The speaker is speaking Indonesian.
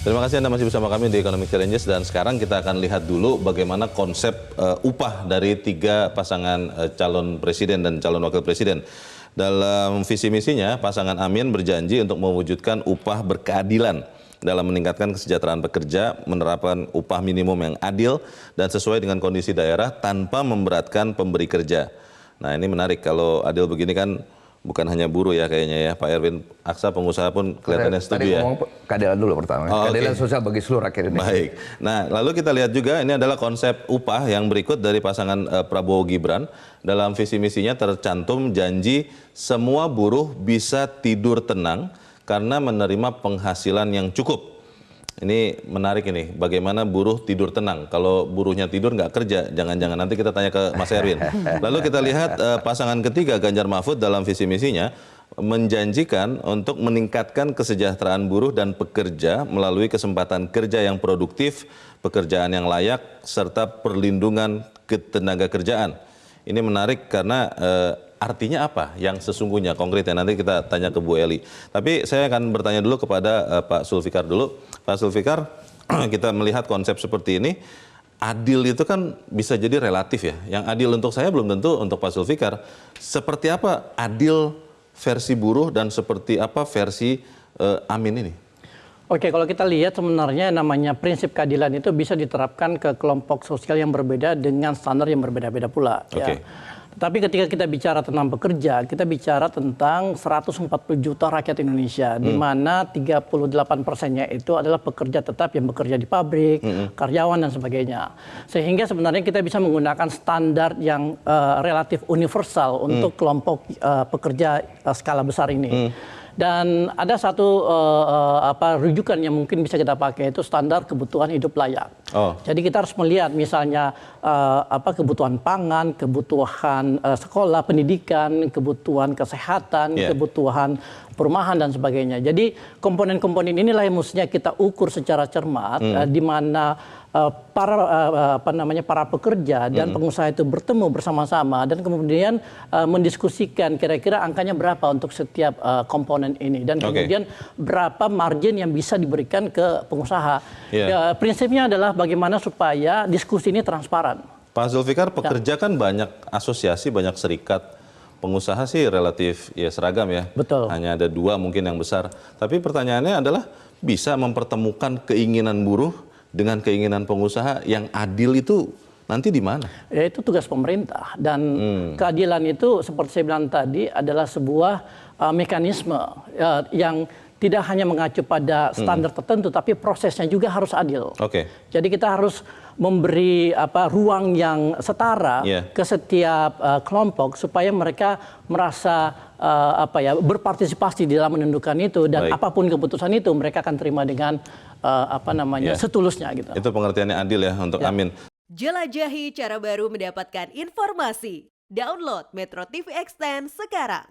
Terima kasih Anda masih bersama kami di Economic Challenges, dan sekarang kita akan lihat dulu bagaimana konsep upah dari tiga pasangan calon presiden dan calon wakil presiden. Dalam visi misinya, pasangan Amin berjanji untuk mewujudkan upah berkeadilan dalam meningkatkan kesejahteraan pekerja, menerapkan upah minimum yang adil dan sesuai dengan kondisi daerah tanpa memberatkan pemberi kerja. Nah, ini menarik, kalau adil begini kan bukan hanya buruh ya kayaknya ya, Pak Erwin Aksa, pengusaha pun kelihatannya setuju ya. Tadi ngomong keadilan dulu pertama, keadilan sosial bagi seluruh rakyat Indonesia. Baik, nah lalu kita lihat juga ini adalah konsep upah yang berikut dari pasangan Prabowo Gibran. Dalam visi misinya tercantum janji semua buruh bisa tidur tenang karena menerima penghasilan yang cukup. Ini menarik ini, bagaimana buruh tidur tenang. Kalau buruhnya tidur nggak kerja, jangan-jangan nanti kita tanya ke Mas Erwin. Lalu kita lihat pasangan ketiga Ganjar Mahfud dalam visi misinya menjanjikan untuk meningkatkan kesejahteraan buruh dan pekerja melalui kesempatan kerja yang produktif, pekerjaan yang layak, serta perlindungan ketenaga kerjaan. Ini menarik karena artinya apa yang sesungguhnya konkretnya, nanti kita tanya ke Bu Eli. Tapi saya akan bertanya dulu kepada Pak Sulfikar dulu. Pak Sulfikar, kita melihat konsep seperti ini, adil itu kan bisa jadi relatif ya. Yang adil untuk saya belum tentu untuk Pak Sulfikar. Seperti apa adil versi buruh dan seperti apa versi Amin ini? Oke, kalau kita lihat sebenarnya namanya prinsip keadilan itu bisa diterapkan ke kelompok sosial yang berbeda dengan standar yang berbeda-beda pula. Oke. Ya. Tapi ketika kita bicara tentang pekerja, kita bicara tentang 140 juta rakyat Indonesia, di mana 38%-nya itu adalah pekerja tetap yang bekerja di pabrik, karyawan dan sebagainya. Sehingga sebenarnya kita bisa menggunakan standar yang relatif universal untuk kelompok pekerja skala besar ini. Dan ada satu rujukan yang mungkin bisa kita pakai, itu standar kebutuhan hidup layak. Jadi kita harus melihat misalnya kebutuhan pangan, kebutuhan sekolah, pendidikan, kebutuhan kesehatan, kebutuhan perumahan dan sebagainya. Jadi komponen-komponen inilah yang mestinya kita ukur secara cermat, di mana para pekerja dan pengusaha itu bertemu bersama-sama dan kemudian mendiskusikan kira-kira angkanya berapa untuk setiap komponen ini, dan kemudian berapa margin yang bisa diberikan ke pengusaha. Prinsipnya adalah bagaimana supaya diskusi ini transparan. Pak Zulfikar, pekerja kan banyak asosiasi, banyak serikat. Pengusaha sih relatif ya seragam ya. Betul. Hanya ada dua mungkin yang besar. Tapi pertanyaannya adalah, bisa mempertemukan keinginan buruh dengan keinginan pengusaha yang adil itu nanti di mana? Ya, itu tugas pemerintah, dan keadilan itu seperti saya bilang tadi adalah sebuah mekanisme yang tidak hanya mengacu pada standar tertentu, tapi prosesnya juga harus adil. Jadi kita harus memberi ruang yang setara ke setiap kelompok supaya mereka merasa berpartisipasi di dalam menentukan itu, dan apapun keputusan itu mereka akan terima dengan setulusnya gitu. Itu pengertiannya adil ya untuk Amin. Jelajahi cara baru mendapatkan informasi. Download Metro TV Extend sekarang.